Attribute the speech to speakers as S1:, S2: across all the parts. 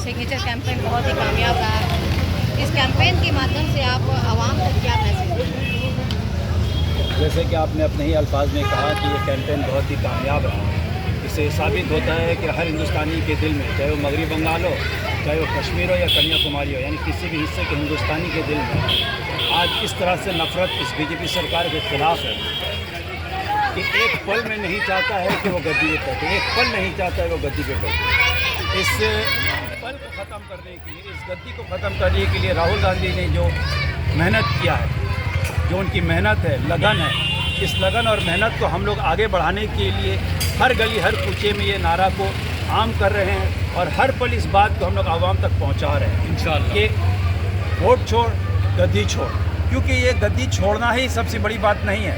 S1: Signature campaign बहुत ही कामयाब रहा है। इस कैंपेन के माध्यम से आप आवाम को क्या मैसेज देंगे?
S2: जैसे कि आपने अपने ही अल्फाज में कहा कि ये कैंपेन बहुत ही कामयाब रहा। इससे साबित होता है कि हर हिंदुस्तानी के दिल में, चाहे वो मगरबी बंगाल हो, चाहे वो कश्मीर हो या कन्याकुमारी हो, यानी किसी भी हिस्से के हिंदुस्तानी के दिल में आज इस तरह से नफरत इस बीजेपी सरकार के ख़िलाफ़ है कि एक पल में नहीं चाहता है कि वो गद्दी पे बैठे, एक पल नहीं चाहता है वो गद्दी पे बैठे। इस पल को ख़त्म करने के लिए, इस गद्दी को ख़त्म करने के लिए राहुल गांधी ने जो मेहनत किया है, जो उनकी मेहनत है, लगन है, इस लगन और मेहनत को हम लोग आगे बढ़ाने के लिए हर गली हर कूचे में ये नारा को आम कर रहे हैं और हर पल इस बात को हम लोग आवाम तक पहुंचा रहे हैं इंशाअल्लाह कि वोट छोड़ गद्दी छोड़, क्योंकि ये गद्दी छोड़ना ही सबसे बड़ी बात नहीं है,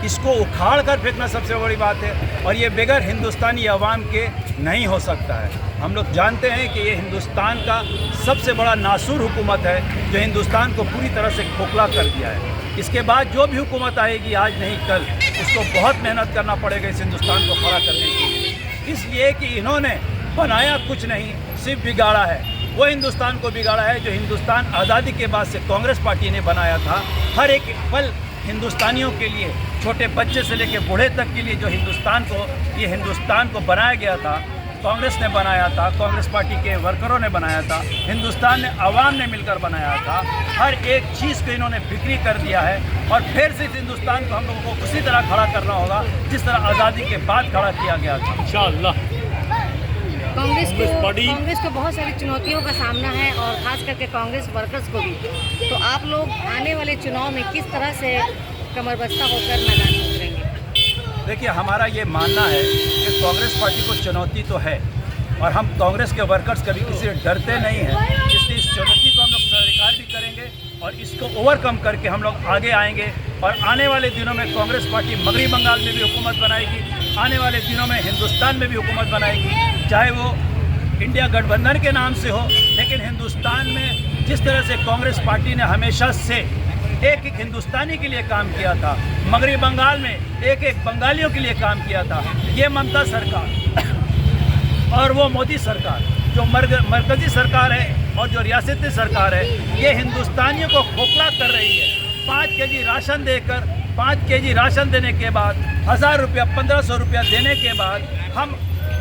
S2: इसको उखाड़ कर फेंकना सबसे बड़ी बात है और ये बगैर हिंदुस्तानी अवाम के नहीं हो सकता है। हम लोग जानते हैं कि ये हिंदुस्तान का सबसे बड़ा नासूर हुकूमत है जो हिंदुस्तान को पूरी तरह से खोखला कर दिया है। इसके बाद जो भी हुकूमत आएगी, आज नहीं कल, उसको बहुत मेहनत करना पड़ेगा इस हिंदुस्तान को खड़ा करने के लिए, इसलिए कि इन्होंने बनाया कुछ नहीं, सिर्फ बिगाड़ा है। वो हिंदुस्तान को बिगाड़ा है जो हिंदुस्तान आज़ादी के बाद से कांग्रेस पार्टी ने बनाया था। हर एक पल हिंदुस्तानियों के लिए, छोटे बच्चे से लेकर बूढ़े तक के लिए जो ये हिंदुस्तान को बनाया गया था, कांग्रेस ने बनाया था, कांग्रेस पार्टी के वर्करों ने बनाया था, हिंदुस्तान ने आवाम ने मिलकर बनाया था। हर एक चीज़ को इन्होंने बिक्री कर दिया है और फिर से इस हिंदुस्तान को हम लोगों को उसी तरह खड़ा करना होगा जिस तरह आज़ादी के बाद खड़ा किया गया था इंशाअल्लाह।
S1: कांग्रेस को बहुत सारी चुनौतियों का सामना है और ख़ास करके कांग्रेस वर्कर्स को भी। तो आप लोग आने वाले चुनाव में किस तरह से कमरबस्ता होकर मैदान में उतरेंगे?
S2: देखिए, हमारा ये मानना है कि कांग्रेस पार्टी को चुनौती तो है और हम कांग्रेस के वर्कर्स कभी किसी से डरते नहीं हैं, इसलिए इस चुनौती को हम लोग स्वीकार भी करेंगे और इसको ओवरकम करके हम लोग आगे आएंगे और आने वाले दिनों में कांग्रेस पार्टी मगरबी बंगाल में भी हुकूमत बनाएगी, आने वाले दिनों में हिंदुस्तान में भी हुकूमत बनाएगी, चाहे वो इंडिया गठबंधन के नाम से हो। लेकिन हिंदुस्तान में जिस तरह से कांग्रेस पार्टी ने हमेशा से एक एक हिंदुस्तानी के लिए काम किया था, मगरबी बंगाल में एक एक बंगालियों के लिए काम किया था, ये ममता सरकार और वो मोदी सरकार जो मरकजी सरकार है और जो रियासती सरकार है, ये हिंदुस्तानियों को खोखला कर रही है। 5 केजी राशन देकर, 5 केजी राशन देने के बाद 1000 रुपया 1500 रुपया देने के बाद हम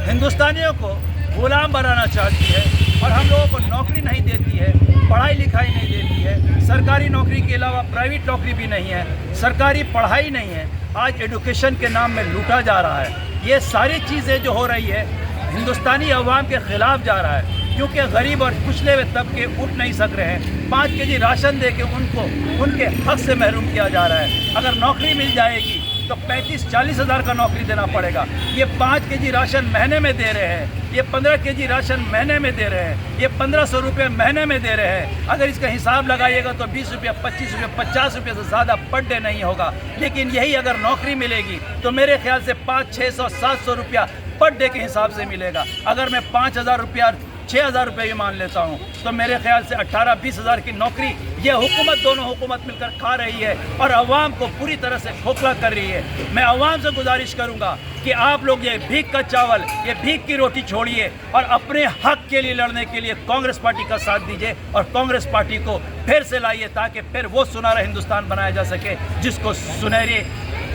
S2: हिंदुस्तानियों को गुलाम बनाना चाहती है और हम लोगों को नौकरी नहीं देती है, पढ़ाई लिखाई नहीं देती है, सरकारी नौकरी के अलावा प्राइवेट नौकरी भी नहीं है, सरकारी पढ़ाई नहीं है। आज एजुकेशन के नाम में लूटा जा रहा है। ये सारी चीज़ें जो हो रही है हिंदुस्तानी अवाम के ख़िलाफ़ जा रहा है, क्योंकि गरीब और पिछड़े हुए तबके उठ नहीं सक रहे हैं। 5 केजी राशन दे के उनको उनके हक से महरूम किया जा रहा है। अगर नौकरी मिल जाएगी तो 35-40 हज़ार का नौकरी देना पड़ेगा। ये 5 केजी राशन महीने में दे रहे हैं, ये 15 केजी राशन महीने में दे रहे हैं, ये 1500 रुपये महीने में दे रहे हैं। अगर इसका हिसाब लगाइएगा तो 20 रुपये, 25 रुपये, 50 रुपये से ज़्यादा पर डे नहीं होगा। लेकिन यही अगर नौकरी मिलेगी तो मेरे ख्याल से 500, 600, 700 रुपया पर डे के हिसाब से मिलेगा। अगर मैं 5000 रुपया 6000 रुपये भी मान लेता हूँ तो मेरे ख्याल से 18-20 हज़ार की नौकरी ये हुकूमत, दोनों हुकूमत मिलकर खा रही है और अवाम को पूरी तरह से खोखला कर रही है। मैं अवाम से गुजारिश करूँगा कि आप लोग ये भीख का चावल, ये भीख की रोटी छोड़िए और अपने हक के लिए लड़ने के लिए कांग्रेस पार्टी का साथ दीजिए और कांग्रेस पार्टी को फिर से लाइए ताकि फिर वो सुनहरा हिंदुस्तान बनाया जा सके जिसको सुनहरे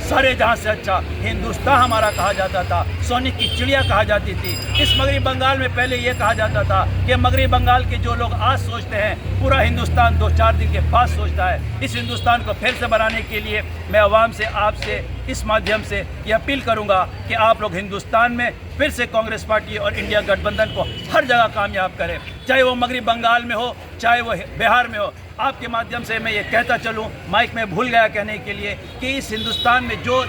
S2: सारे जहाँ से अच्छा हिंदुस्तान हमारा कहा जाता था, सोने की चिड़िया कहा जाती थी। इस मगरबी बंगाल में पहले ये कहा जाता था कि मगरबी बंगाल के जो लोग आज सोचते हैं पूरा हिंदुस्तान 2-4 दिन के बाद सोचता है। इस हिंदुस्तान को फिर से बनाने के लिए मैं आवाम से, आपसे इस माध्यम से ये अपील करूँगा कि आप लोग हिंदुस्तान में फिर से कांग्रेस पार्टी और इंडिया गठबंधन को हर जगह कामयाब करें, चाहे वो मगरबी बंगाल में हो, चाहे वो बिहार में हो। आपके माध्यम से मैं ये कहता चलूँ, माइक में भूल गया कहने के लिए, कि इस हिंदुस्तान में जो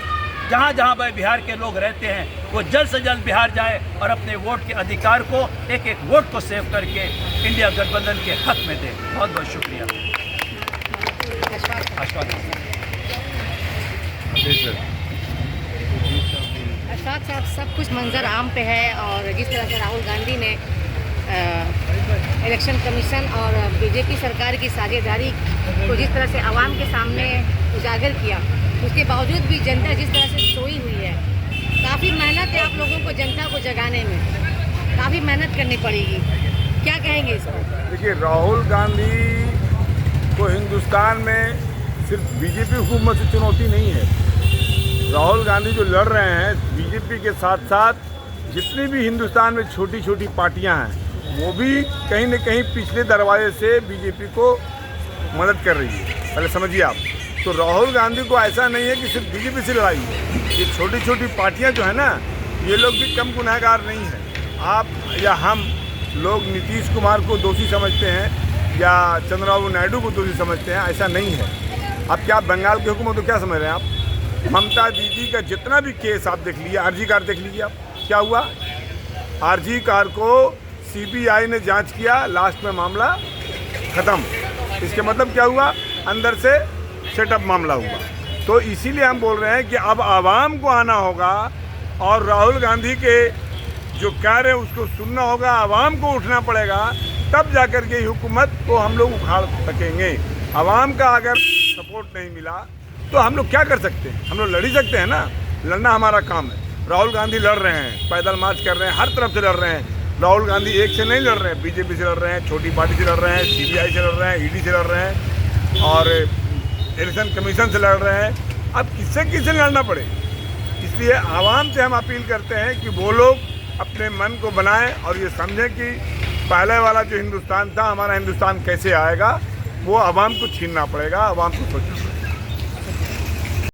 S2: जहाँ जहाँ पर बिहार के लोग रहते हैं वो जल्द से जल्द बिहार जाए और अपने वोट के अधिकार को, एक एक वोट को सेव करके इंडिया गठबंधन के हक में दें। बहुत बहुत शुक्रिया।
S1: अशफाक साहब, सब कुछ मंजर आम पे है और जिस तरह से राहुल गांधी ने इलेक्शन कमीशन और बीजेपी सरकार की साझेदारी को जिस तरह से आवाम के सामने उजागर किया, उसके बावजूद भी जनता जिस तरह से सोई हुई है। काफ़ी मेहनत है आप लोगों को जनता को जगाने में, काफ़ी मेहनत करनी पड़ेगी। क्या कहेंगे? सर?
S3: देखिए, राहुल गांधी को हिंदुस्तान में सिर्फ बीजेपी हुकूमत से चुनौती नहीं है। राहुल गांधी जो लड़ रहे हैं बीजेपी के साथ साथ जितनी भी हिंदुस्तान में छोटी छोटी पार्टियां हैं वो भी कहीं न कहीं पिछले दरवाजे से बीजेपी को मदद कर रही है। पहले समझिए आप। तो राहुल गांधी को ऐसा नहीं है कि सिर्फ बीजेपी से लड़ाई है। ये छोटी छोटी पार्टियां जो है ना, ये लोग भी कम गुनहगार नहीं हैं। आप या हम लोग नीतीश कुमार को दोषी समझते हैं या चंद्रबाबू नायडू को दोषी समझते हैं, ऐसा नहीं है। अब क्या बंगाल की हुकूमत को क्या समझ रहे हैं आप? ममता दीदी का जितना भी केस आप देख लीजिए, आरजी कार देख लीजिए आप, क्या हुआ? आरजी कार को सीबीआई ने जांच किया, लास्ट में मामला ख़त्म। इसके मतलब क्या हुआ? अंदर से सेटअप मामला हुआ। तो इसीलिए हम बोल रहे हैं कि अब आवाम को आना होगा और राहुल गांधी के जो कार्य है उसको सुनना होगा, आवाम को उठना पड़ेगा, तब जाकर के हुकूमत को हम लोग उखाड़ सकेंगे। आवाम का अगर सपोर्ट नहीं मिला तो हम लोग क्या कर सकते हैं? हम लोग लड़ ही सकते हैं ना, लड़ना हमारा काम है। राहुल गांधी लड़ रहे हैं, पैदल मार्च कर रहे हैं, हर तरफ से लड़ रहे हैं। राहुल गांधी एक से नहीं लड़ रहे हैं, बीजेपी से लड़ रहे हैं, छोटी पार्टी से लड़ रहे हैं, सीबीआई से लड़ रहे हैं, ईडी से लड़ रहे हैं और इलेक्शन कमीशन से लड़ रहे हैं। अब किससे लड़ना पड़े? इसलिए आवाम से हम अपील करते हैं कि वो लोग अपने मन को बनाएं और ये समझें कि पहले वाला जो हिंदुस्तान था, हमारा हिंदुस्तान कैसे आएगा, वो आवाम को छीनना पड़ेगा, आवाम को सोचना पड़ेगा।